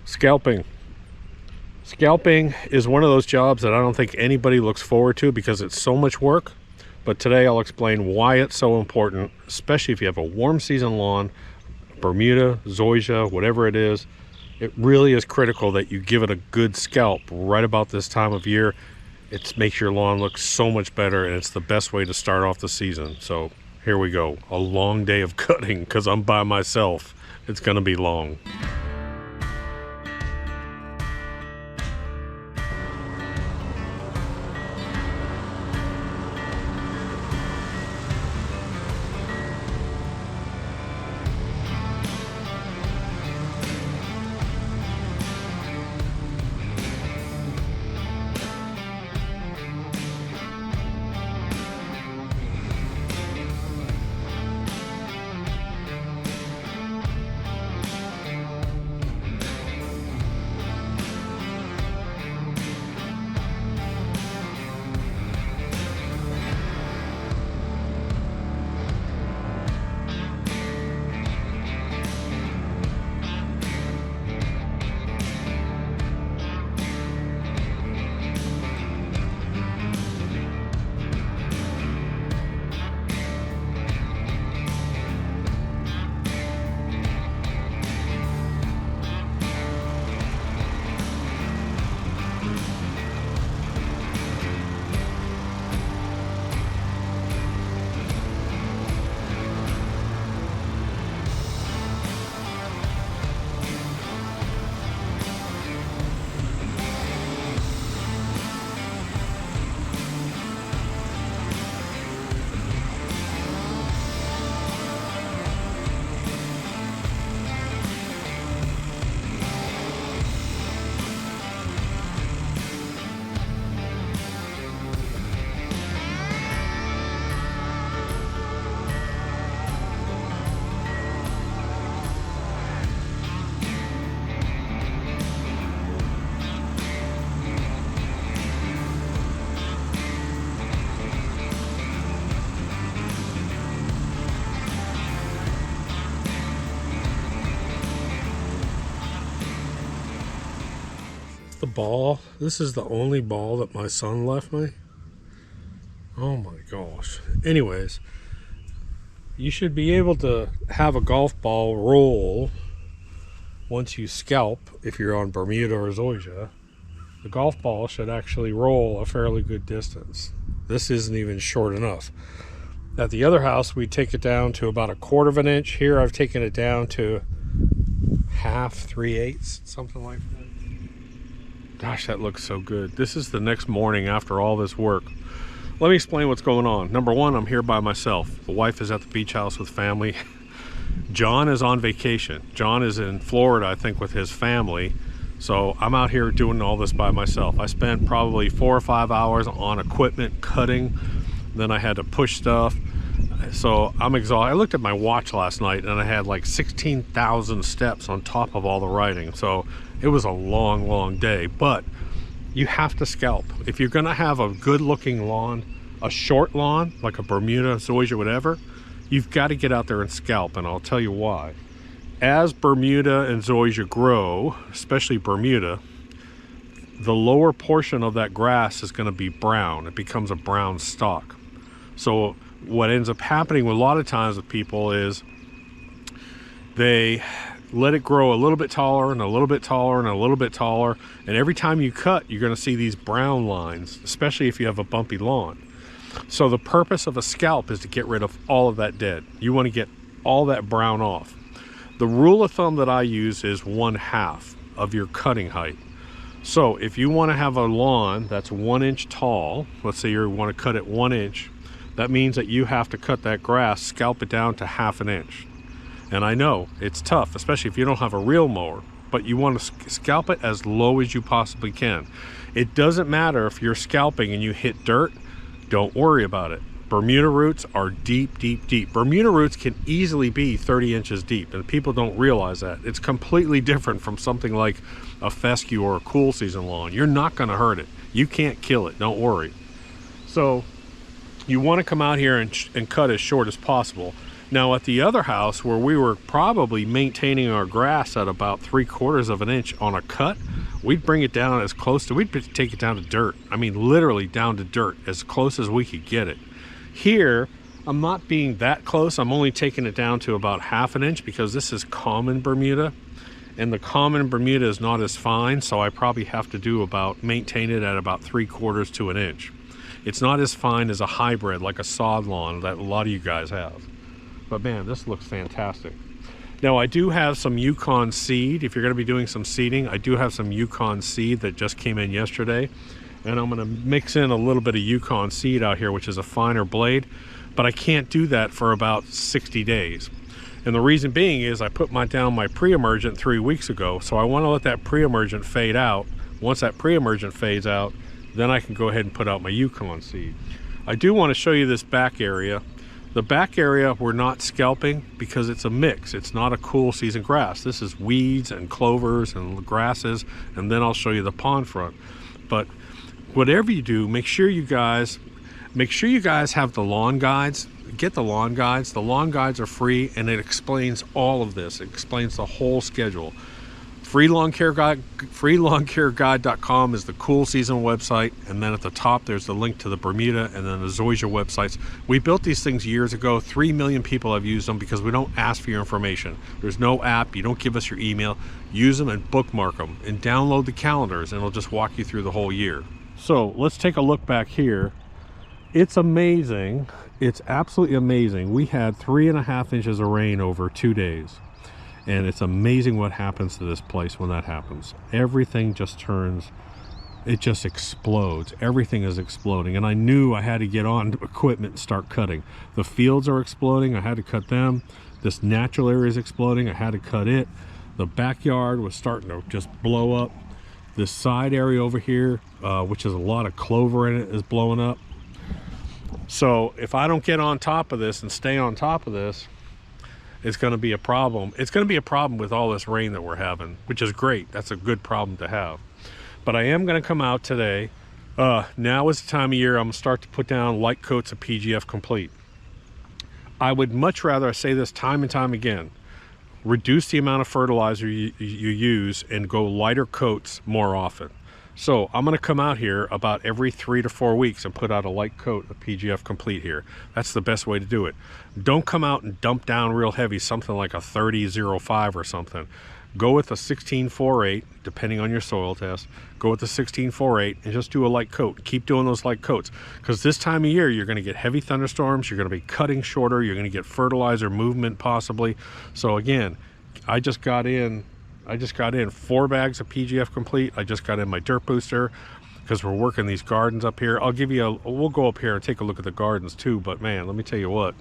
Scalping. Scalping is one of those jobs that I don't think anybody looks forward to because it's so much work. But today I'll explain why it's so important, especially if you have a warm season lawn, Bermuda, zoysia, whatever it is. It really is critical that you give it a good scalp right about this time of year. It makes your lawn look so much better, and it's the best way to start off the season. So here we go. A long day of cutting because I'm by myself. It's going to be long. The ball. This is the only ball that my son left me. Oh my gosh. Anyways, you should be able to have a golf ball roll once you scalp. If you're on Bermuda or zoysia, the golf ball should actually roll a fairly good distance. This isn't even short enough. At the other house, we take it down to about 1/4 of an inch. Here I've taken it down to 1/2, 3/8, something like that. Gosh, that looks so good. This is the next morning after all this work. Let me explain what's going on. Number one, I'm here by myself. The wife is at the beach house with family. John is on vacation. John is in Florida, I think, with his family. So I'm out here doing all this by myself. I spent probably 4 or 5 hours on equipment cutting. Then I had to push stuff. So I'm exhausted. I looked at my watch last night and I had like 16,000 steps on top of all the writing. So it was a long day, but you have to scalp. If you're gonna have a good looking lawn, a short lawn, like a Bermuda, zoysia, whatever, you've got to get out there and scalp, and I'll tell you why. As Bermuda and zoysia grow, especially Bermuda, the lower portion of that grass is gonna be brown. It becomes a brown stalk. So what ends up happening a lot of times with people is they let it grow a little bit taller and a little bit taller and a little bit taller, and every time you cut, you're going to see these brown lines, especially if you have a bumpy lawn. So the purpose of a scalp is to get rid of all of that dead. You want to get all that brown off. The rule of thumb that I use is 1/2 of your cutting height. So if you want to have a lawn that's 1 inch tall, let's say you want to cut it 1 inch, that means that you have to cut that grass, scalp it down to 1/2 an inch. And I know it's tough, especially if you don't have a reel mower, but you want to scalp it as low as you possibly can. It doesn't matter if you're scalping and you hit dirt, don't worry about it. Bermuda roots are deep. Bermuda roots can easily be 30 inches deep, and people don't realize that. It's completely different from something like a fescue or a cool season lawn. You're not going to hurt it. You can't kill it, don't worry. So you want to come out here and cut as short as possible. Now at the other house where we were probably maintaining our grass at about 3/4 of an inch on a cut, we'd bring it down as close to, we'd take it down to dirt. I mean, literally down to dirt, as close as we could get it. Here, I'm not being that close. I'm only taking it down to about 1/2 inch because this is common Bermuda. And the common Bermuda is not as fine, so I probably have to do about, maintain it at about 3/4 to an inch. It's not as fine as a hybrid, like a sod lawn that a lot of you guys have. But man, this looks fantastic. Now I do have some Yukon seed. If you're going to be doing some seeding, I do have some Yukon seed that just came in yesterday. And I'm going to mix in a little bit of Yukon seed out here, which is a finer blade. But I can't do that for about 60 days. And the reason being is I put down my pre-emergent 3 weeks ago. So I want to let that pre-emergent fade out. Once that pre-emergent fades out, then I can go ahead and put out my Yukon seed. I do want to show you this back area. The back area we're not scalping because it's a mix. It's not a cool season grass. This is weeds and clovers and grasses, and then I'll show you the pond front. But whatever you do, make sure you guys have the lawn guides. Get the lawn guides. The lawn guides are free, and it explains all of this. It explains the whole schedule. freelawncareguide.com is the cool season website, and then at the top there's the link to the Bermuda and then the Zoysia websites. We built these things years ago. 3 million people have used them because we don't ask for your information. There's no app. You don't give us your email. Use them and bookmark them and download the calendars, and it'll just walk you through the whole year. So let's take a look back here. It's amazing. It's absolutely amazing. We had 3.5 inches of rain over 2 days. And it's amazing what happens to this place when that happens. Everything just turns, it just explodes. Everything is exploding. And I knew I had to get on equipment and start cutting. The fields are exploding. I had to cut them. This natural area is exploding. I had to cut it. The backyard was starting to just blow up. This side area over here, which has a lot of clover in it, is blowing up. So if I don't get on top of this and stay on top of this, it's going to be a problem. It's going to be a problem with all this rain that we're having, which is great. That's a good problem to have. But I am going to come out today. Now is the time of year I'm going to start to put down light coats of PGF Complete. I would much rather, I say this time and time again, reduce the amount of fertilizer you use and go lighter coats more often. So I'm going to come out here about every 3 to 4 weeks and put out a light coat of PGF Complete here. That's the best way to do it. Don't come out and dump down real heavy, something like a 30-05 or something. Go with a 16-4-8, depending on your soil test. Go with the 16-4-8 and just do a light coat. Keep doing those light coats, because this time of year you're going to get heavy thunderstorms. You're going to be cutting shorter. You're going to get fertilizer movement possibly. So again, I just got in 4 bags of PGF Complete. I just got in my dirt booster because we're working these gardens up here. We'll go up here and take a look at the gardens too, but man, let me tell you what,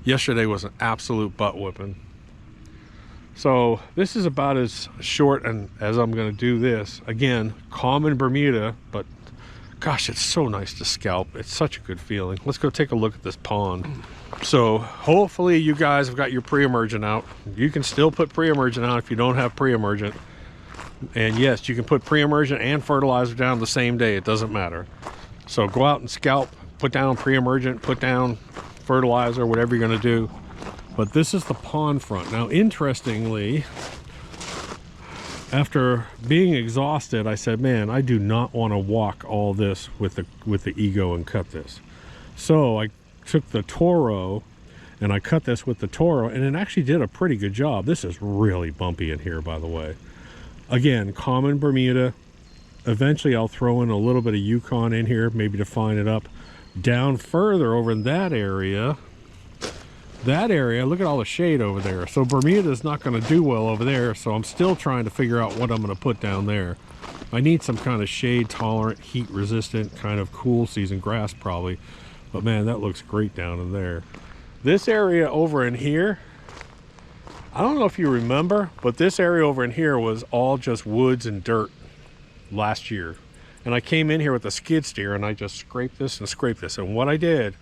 yesterday was an absolute butt whipping. So this is about as short and as I'm going to do this. Again, common Bermuda, but gosh, it's so nice to scalp. It's such a good feeling. Let's go take a look at this pond. So hopefully you guys have got your pre-emergent out. You can still put pre-emergent out if you don't have pre-emergent. And yes, you can put pre-emergent and fertilizer down the same day. It doesn't matter. So go out and scalp, put down pre-emergent, put down fertilizer, whatever you're going to do. But this is the pond front. Now, interestingly, after being exhausted, I said, man, I do not want to walk all this with the ego and cut this. So I took the Toro and I cut this with the Toro, and it actually did a pretty good job. This is really bumpy in here, by the way. Again, common Bermuda. Eventually I'll throw in a little bit of Yukon in here, maybe to fine it up. Down further over in that area, look at all the shade over there. So Bermuda is not going to do well over there, so I'm still trying to figure out what I'm going to put down there. I need some kind of shade tolerant, heat resistant, kind of cool season grass probably. But man, that looks great down in there. This area over in here, I don't know if you remember, but this area over in here was all just woods and dirt last year. And I came in here with a skid steer and I just scraped this and scraped this. And what I did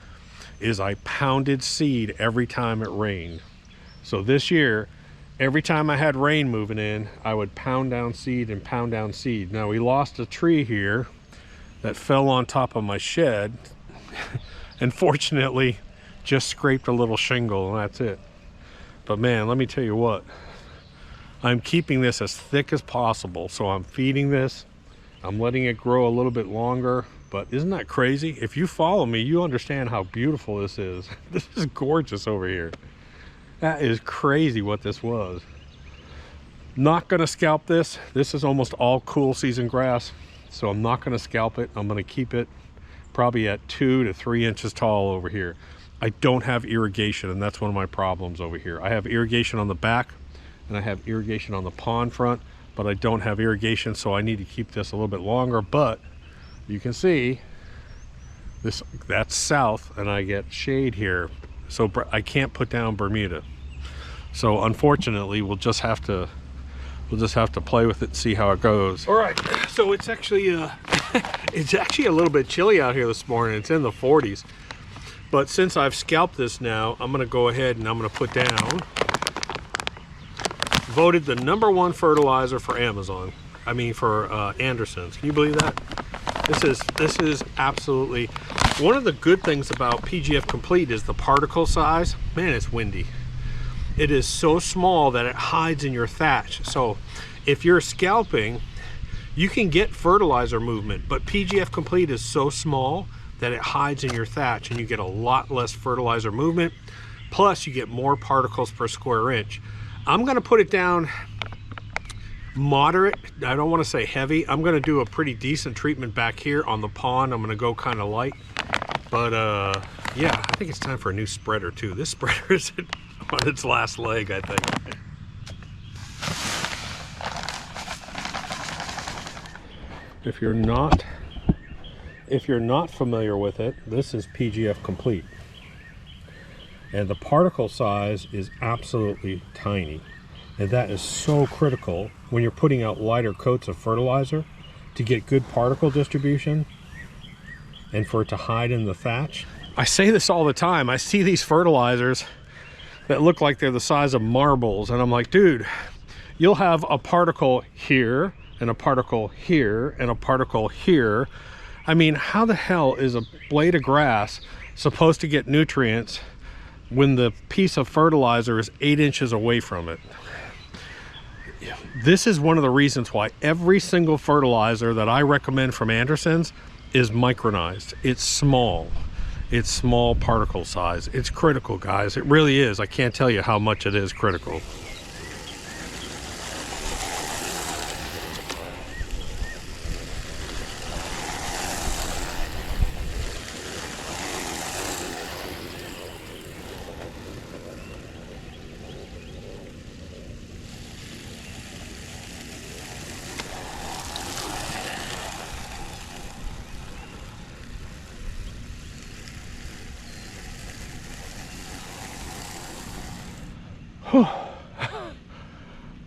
is I pounded seed every time it rained. So this year, every time I had rain moving in, I would pound down seed and pound down seed. Now we lost a tree here that fell on top of my shed and fortunately just scraped a little shingle and that's it. But man, let me tell you what, I'm keeping this as thick as possible. So I'm feeding this, I'm letting it grow a little bit longer. But isn't that crazy? If you follow me, you understand how beautiful this is. This is gorgeous over here. That is crazy what this was. Not gonna scalp this. This is almost all cool season grass, so I'm not gonna scalp it. I'm gonna keep it probably at 2 to 3 inches tall over here. I don't have irrigation, and that's one of my problems over here. I have irrigation on the back and I have irrigation on the pond front, but I don't have irrigation, so I need to keep this a little bit longer. But you can see this, that's south, and I get shade here, so I can't put down Bermuda. So unfortunately we'll just have to play with it and see how it goes. All right, so it's actually it's actually a little bit chilly out here this morning. It's in the 40s, but since I've scalped this now, I'm gonna go ahead and I'm gonna put down, voted the #1 fertilizer for Amazon, I mean for Anderson's. Can you believe that? This is absolutely one of the good things about PGF Complete is the particle size. Man, it's windy. It is so small that it hides in your thatch. So if you're scalping, you can get fertilizer movement, but PGF Complete is so small that it hides in your thatch and you get a lot less fertilizer movement. Plus you get more particles per square inch. I'm gonna put it down moderate. I don't want to say heavy. I'm going to do a pretty decent treatment back here on the pond. I'm going to go kind of light, but yeah, I think it's time for a new spreader too. This spreader is on its last leg, I think. If you're not familiar with it, this is PGF Complete, and the particle size is absolutely tiny. And that is so critical when you're putting out lighter coats of fertilizer to get good particle distribution and for it to hide in the thatch. I say this all the time. I see these fertilizers that look like they're the size of marbles, and I'm like, dude, you'll have a particle here and a particle here and a particle here. I mean, how the hell is a blade of grass supposed to get nutrients when the piece of fertilizer is 8 inches away from it? This is one of the reasons why every single fertilizer that I recommend from Anderson's is micronized. It's small particle size. It's critical, guys. It really is. I can't tell you how much it is critical.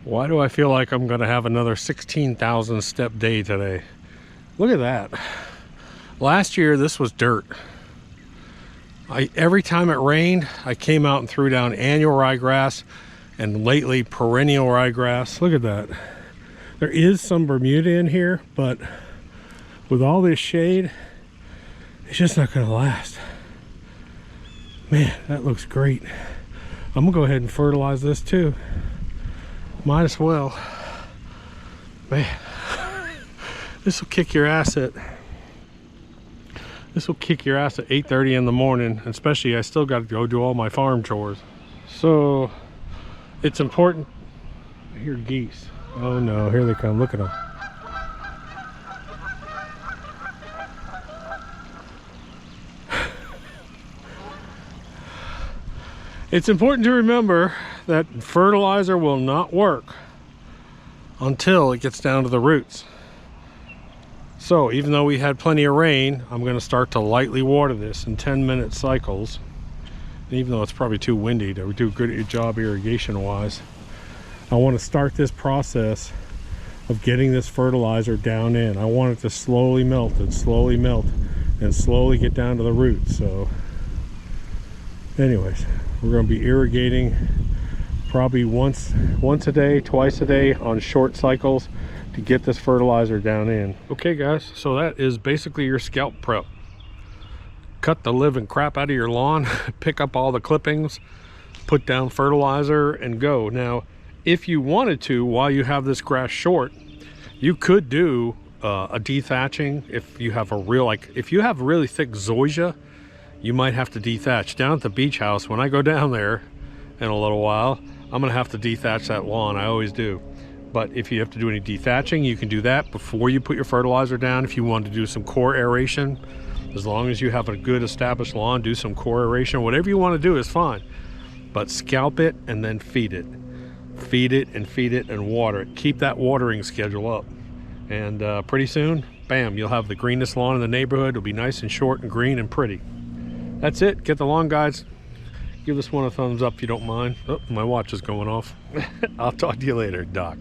Why do I feel like I'm gonna have another 16,000 step day today? Look at that. Last year this was dirt. Every time it rained, I came out and threw down annual ryegrass, and lately perennial ryegrass. Look at that. There is some Bermuda in here, but with all this shade, it's just not gonna last. Man, that looks great. I'm gonna go ahead and fertilize this too. Might as well. Man, this will kick your ass at 8:30 in the morning, especially I still got to go do all my farm chores. So it's important. I hear geese. Oh no, here they come. Look at them. It's important to remember that fertilizer will not work until it gets down to the roots. So even though we had plenty of rain, I'm going to start to lightly water this in 10-minute cycles. And even though it's probably too windy to do a good job irrigation wise, I want to start this process of getting this fertilizer down in. I want it to slowly melt and slowly melt and slowly get down to the roots. So anyways, we're going to be irrigating probably once a day, twice a day on short cycles to get this fertilizer down in. Okay guys, so that is basically your scalp prep. cut the living crap out of your lawn, pick up all the clippings, put down fertilizer, and go. Now, if you wanted to, while you have this grass short, you could do a dethatching. If you have a real, like, if you have really thick zoysia, you might have to dethatch. Down at the beach house, when I go down there in a little while, I'm gonna have to dethatch that lawn. I always do. But if you have to do any dethatching, you can do that before you put your fertilizer down. If you want to do some core aeration, as long as you have a good established lawn, do some core aeration. Whatever you want to do is fine. But scalp it and then feed it. Feed it and feed it and water it. Keep that watering schedule up. And pretty soon, bam, you'll have the greenest lawn in the neighborhood. It'll be nice and short and green and pretty. That's it. Get the lawn guides. Give this one a thumbs up if you don't mind. Oh, my watch is going off. I'll talk to you later, Doc.